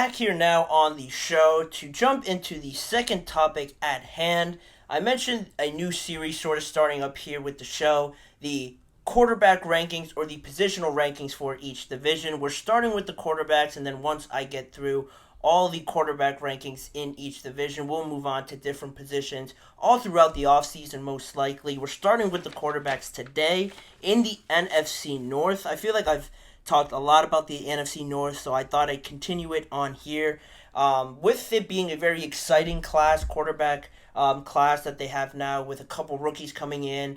back here now on the show to jump into the second topic at hand. I mentioned a new series sort of starting up here with the show, the quarterback rankings or the positional rankings for each division. We're starting with the quarterbacks, and then once I get through all the quarterback rankings in each division, we'll move on to different positions all throughout the offseason, most likely. We're starting with the quarterbacks today in the NFC North. I feel like I've talked a lot about the NFC North, so I thought I'd continue it on here. With it being a very exciting quarterback class that they have now, with a couple rookies coming in,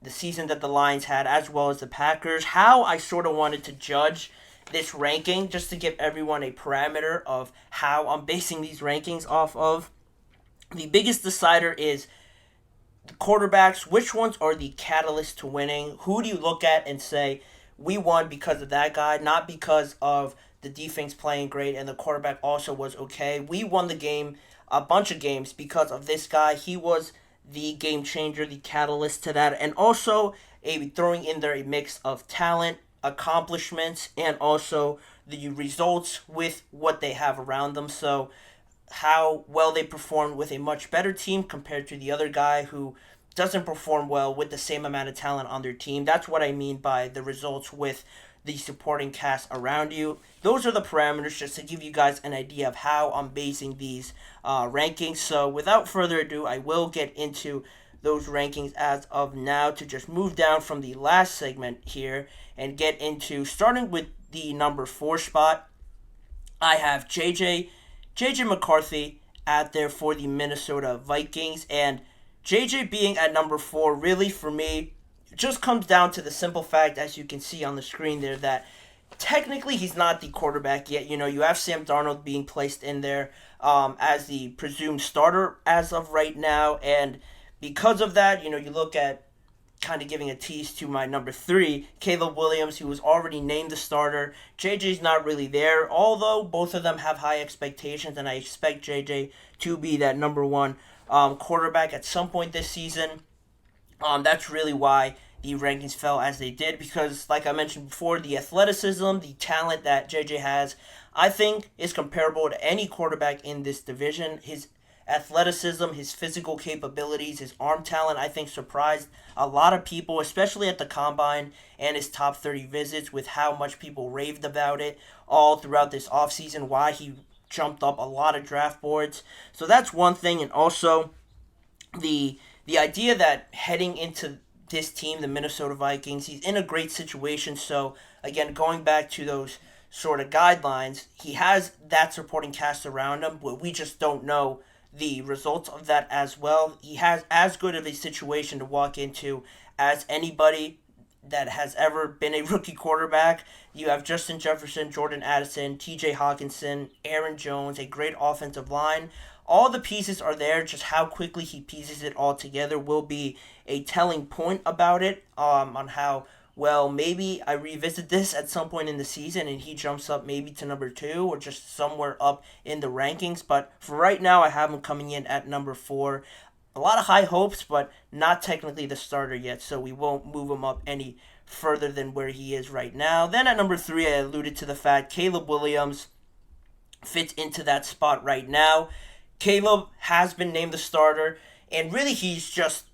the season that the Lions had, as well as the Packers, how I sort of wanted to judge this ranking, just to give everyone a parameter of how I'm basing these rankings off of. The biggest decider is the quarterbacks. Which ones are the catalyst to winning? Who do you look at and say, we won because of that guy, not because of the defense playing great and the quarterback also was okay. We won the game, a bunch of games, because of this guy. He was the game changer, the catalyst to that, and also throwing in there a mix of talent, accomplishments, and also the results with what they have around them. So how well they performed with a much better team compared to the other guy who doesn't perform well with the same amount of talent on their team. That's what I mean by the results with the supporting cast around you. Those are the parameters, just to give you guys an idea of how I'm basing these rankings. So without further ado, I will get into those rankings as of now, to just move down from the last segment here and get into starting with the number 4 spot. I have JJ McCarthy out there for the Minnesota Vikings, and JJ being at number 4 really for me just comes down to the simple fact, as you can see on the screen there, that technically he's not the quarterback yet. You know, you have Sam Darnold being placed in there as the presumed starter as of right now, and because of that, you know, you look at kind of giving a tease to my number 3, Caleb Williams, who was already named the starter. JJ's not really there, although both of them have high expectations, and I expect JJ to be that number 1 quarterback at some point this season. That's really why the rankings fell as they did, because, like I mentioned before, the athleticism, the talent that JJ has, I think is comparable to any quarterback in this division. His athleticism, his physical capabilities, his arm talent, I think surprised a lot of people, especially at the Combine and his top 30 visits, with how much people raved about it all throughout this offseason, why he jumped up a lot of draft boards. So that's one thing, and also the idea that heading into this team, the Minnesota Vikings, he's in a great situation. So again, going back to those sort of guidelines, he has that supporting cast around him, but we just don't know the results of that as well. He has as good of a situation to walk into as anybody that has ever been a rookie quarterback. You have Justin Jefferson, Jordan Addison, TJ Hawkinson, Aaron Jones, a great offensive line. All the pieces are there. Just how quickly he pieces it all together will be a telling point about it, on how well maybe I revisit this at some point in the season and he jumps up maybe to number 2 or just somewhere up in the rankings. But for right now, I have him coming in at number 4. A lot of high hopes, but not technically the starter yet, so we won't move him up any further than where he is right now. Then at number 3, I alluded to the fact Caleb Williams fits into that spot right now. Caleb has been named the starter, and really he's just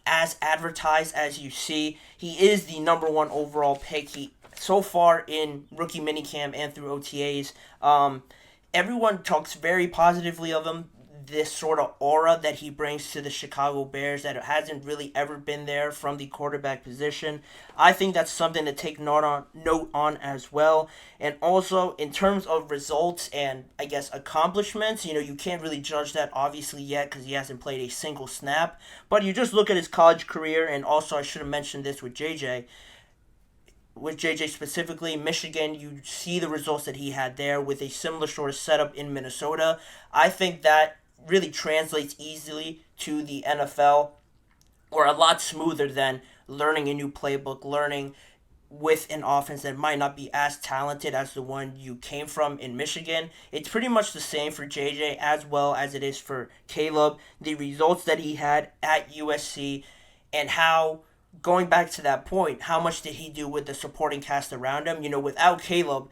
as advertised as you see. He is the number 1 overall pick. He so far in rookie minicamp and through OTAs, everyone talks very positively of him. This sort of aura that he brings to the Chicago Bears that hasn't really ever been there from the quarterback position. I think that's something to take note on as well. And also, in terms of results and, I guess, accomplishments, you know, you can't really judge that obviously yet because he hasn't played a single snap. But you just look at his college career, and also I should have mentioned this with JJ. With JJ specifically, Michigan, you see the results that he had there with a similar sort of setup in Minnesota. I think that really translates easily to the NFL, or a lot smoother than learning a new playbook, learning with an offense that might not be as talented as the one you came from in Michigan. It's pretty much the same for JJ as well as it is for Caleb. The results that he had at USC, and how, going back to that point, how much did he do with the supporting cast around him? You know, without Caleb,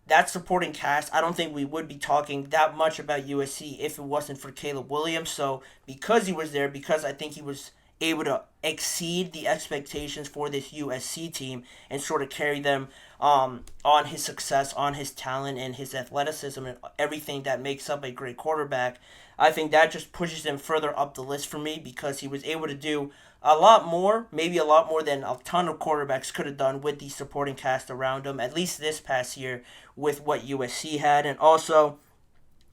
that supporting cast, I don't think we would be talking that much about USC if it wasn't for Caleb Williams. So because he was there, because I think he was able to exceed the expectations for this USC team and sort of carry them on his success, on his talent, and his athleticism, and everything that makes up a great quarterback. I think that just pushes him further up the list for me because he was able to do a lot more, maybe a lot more than a ton of quarterbacks could have done with the supporting cast around him, at least this past year with what USC had. And also,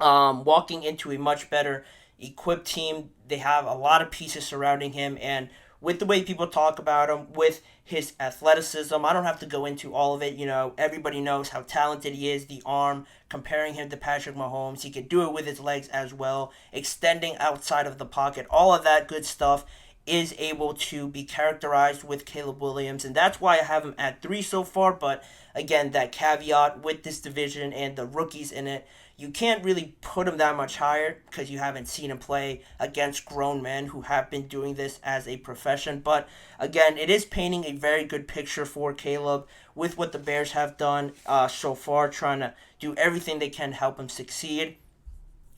walking into a much better equipped team. They have a lot of pieces surrounding him, and with the way people talk about him, with his athleticism, I don't have to go into all of it. Everybody knows how talented he is, the arm, comparing him to Patrick Mahomes. He can do it with his legs as well, extending outside of the pocket. All of that good stuff is able to be characterized with Caleb Williams, and that's why I have him at 3 so far. But again, that caveat with this division and the rookies in it, you can't really put him that much higher because you haven't seen him play against grown men who have been doing this as a profession. But again, it is painting a very good picture for Caleb with what the Bears have done so far, trying to do everything they can to help him succeed.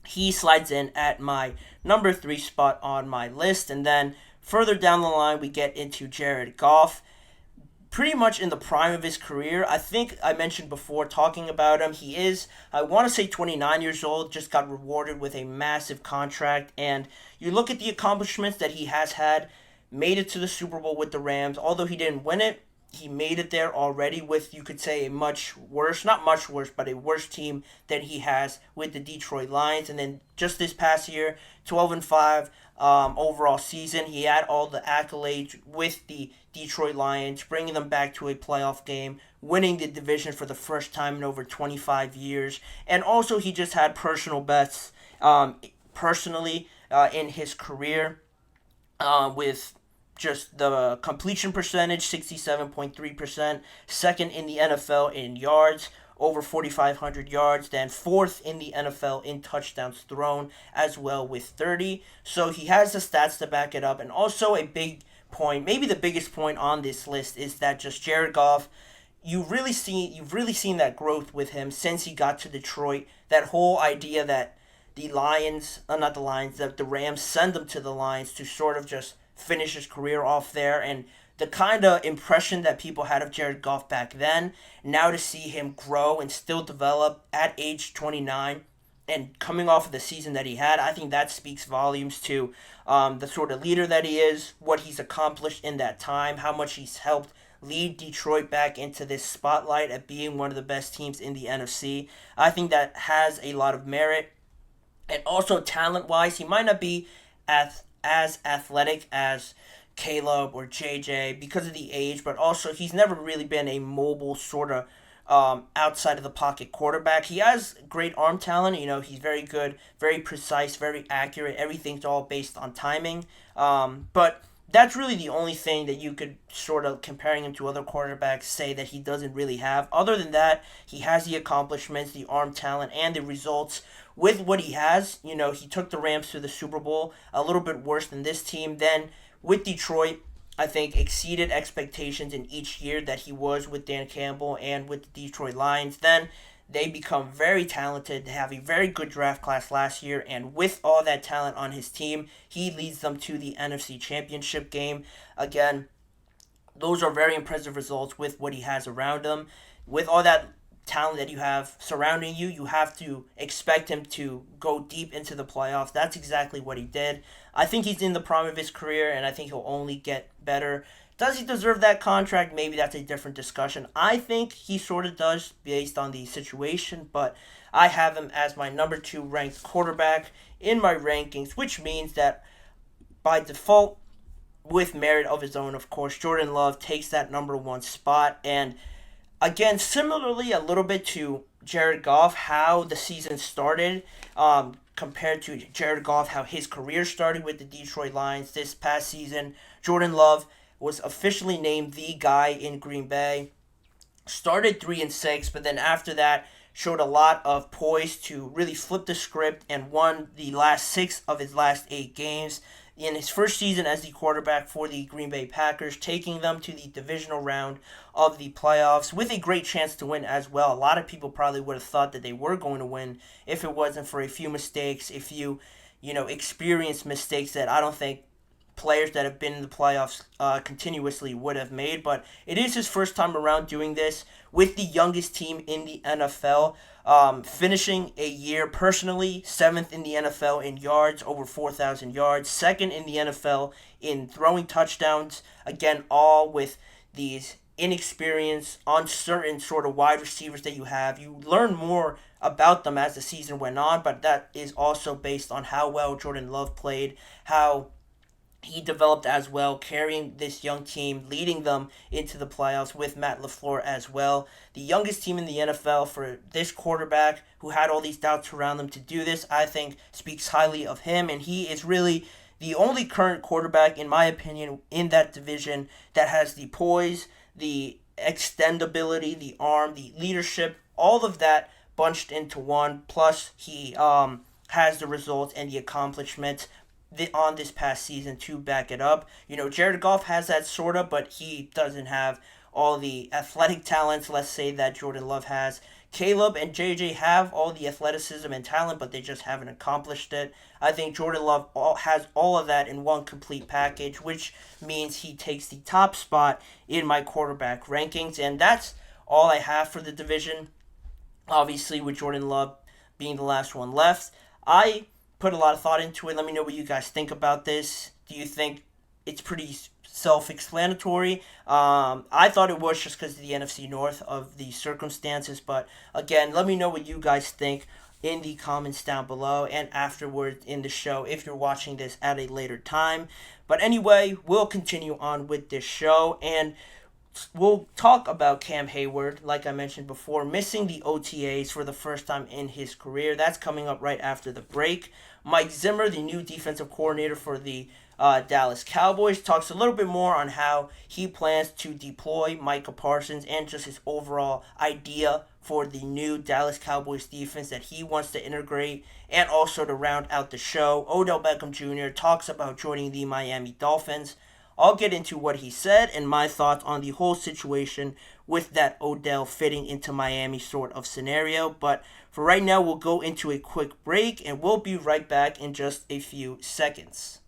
He slides in at my number 3 spot on my list. And then further down the line, we get into Jared Goff. Pretty much in the prime of his career. I think I mentioned before talking about him. He is, I want to say 29 years old, just got rewarded with a massive contract. And you look at the accomplishments that he has had, made it to the Super Bowl with the Rams. Although he didn't win it, he made it there already with, you could say, a much worse, not much worse, but a worse team than he has with the Detroit Lions. And then just this past year, 12-5 overall season. He had all the accolades with the Detroit Lions, bringing them back to a playoff game, winning the division for the first time in over 25 years. And also he just had personal bests personally in his career with just the completion percentage, 67.3%, second in the NFL in yards, over 4,500 yards, then fourth in the NFL in touchdowns thrown as well with 30. So he has the stats to back it up. And also a big point, maybe the biggest point on this list, is that just Jared Goff, you've really seen that growth with him since he got to Detroit. That whole idea that the Lions, not the Lions, that the Rams send him to the Lions to sort of just finish his career off there, and the kind of impression that people had of Jared Goff back then, now to see him grow and still develop at age 29 and coming off of the season that he had, I think that speaks volumes to the sort of leader that he is, what he's accomplished in that time, how much he's helped lead Detroit back into this spotlight at being one of the best teams in the NFC. I think that has a lot of merit. And also talent-wise, he might not be as athletic as Caleb or JJ because of the age, but also he's never really been a mobile sort of outside of the pocket quarterback. He has great arm talent. He's very good, very precise, very accurate. Everything's all based on timing. But that's really the only thing that you could sort of, comparing him to other quarterbacks, say that he doesn't really have. Other than that, he has the accomplishments, the arm talent, and the results with what he has. He took the Rams to the Super Bowl, a little bit worse than this team. Then with Detroit, I think exceeded expectations in each year that he was with Dan Campbell and with the Detroit Lions. Then they become very talented. They have a very good draft class last year, and with all that talent on his team, he leads them to the NFC Championship game. Again, those are very impressive results with what he has around him. With all that talent that you have surrounding you, you have to expect him to go deep into the playoffs. That's exactly what he did. I think he's in the prime of his career, and I think he'll only get better. Does he deserve that contract? Maybe that's a different discussion. I think he sort of does based on the situation, but I have him as my number 2 ranked quarterback in my rankings, which means that by default, with merit of his own, of course, Jordan Love takes that number 1 spot. And again, similarly a little bit to Jared Goff, how the season started, compared to Jared Goff, how his career started with the Detroit Lions this past season. Jordan Love was officially named the guy in Green Bay. Started 3-6, but then after that showed a lot of poise to really flip the script and won the last 6 of his last 8 games. in his first season as the quarterback for the Green Bay Packers, taking them to the divisional round of the playoffs with a great chance to win as well. A lot of people probably would have thought that they were going to win if it wasn't for a few mistakes, a few, experienced mistakes that I don't think players that have been in the playoffs continuously would have made. But it is his first time around doing this with the youngest team in the NFL, finishing a year personally 7th in the NFL in yards, over 4,000 yards, 2nd in the NFL in throwing touchdowns. Again, all with these inexperienced, uncertain sort of wide receivers that you have. You learn more about them as the season went on, but that is also based on how well Jordan Love played, how he developed as well, carrying this young team, leading them into the playoffs with Matt LaFleur as well. The youngest team in the NFL for this quarterback who had all these doubts around them to do this, I think speaks highly of him, and he is really the only current quarterback, in my opinion, in that division that has the poise, the extendability, the arm, the leadership, all of that bunched into one. Plus, he has the results and the accomplishments on this past season to back it up. Jared Goff has that sort of, but he doesn't have all the athletic talents, let's say, that Jordan Love has. Caleb and J.J. have all the athleticism and talent, but they just haven't accomplished it. I think Jordan Love has all of that in one complete package, which means he takes the top spot in my quarterback rankings, and that's all I have for the division. Obviously, with Jordan Love being the last one left, I put a lot of thought into it. Let me know what you guys think about this. Do you think it's pretty self-explanatory? I thought it was just because of the NFC North of the circumstances, but again, let me know what you guys think in the comments down below and afterward in the show if you're watching this at a later time. But anyway, we'll continue on with this show, and we'll talk about Cam Hayward, like I mentioned before, missing the OTAs for the first time in his career. That's coming up right after the break. Mike Zimmer, the new defensive coordinator for the Dallas Cowboys, talks a little bit more on how he plans to deploy Micah Parsons and just his overall idea for the new Dallas Cowboys defense that he wants to integrate. And also to round out the show, Odell Beckham Jr. talks about joining the Miami Dolphins. I'll get into what he said and my thoughts on the whole situation with that Odell fitting into Miami sort of scenario. But for right now, we'll go into a quick break and we'll be right back in just a few seconds.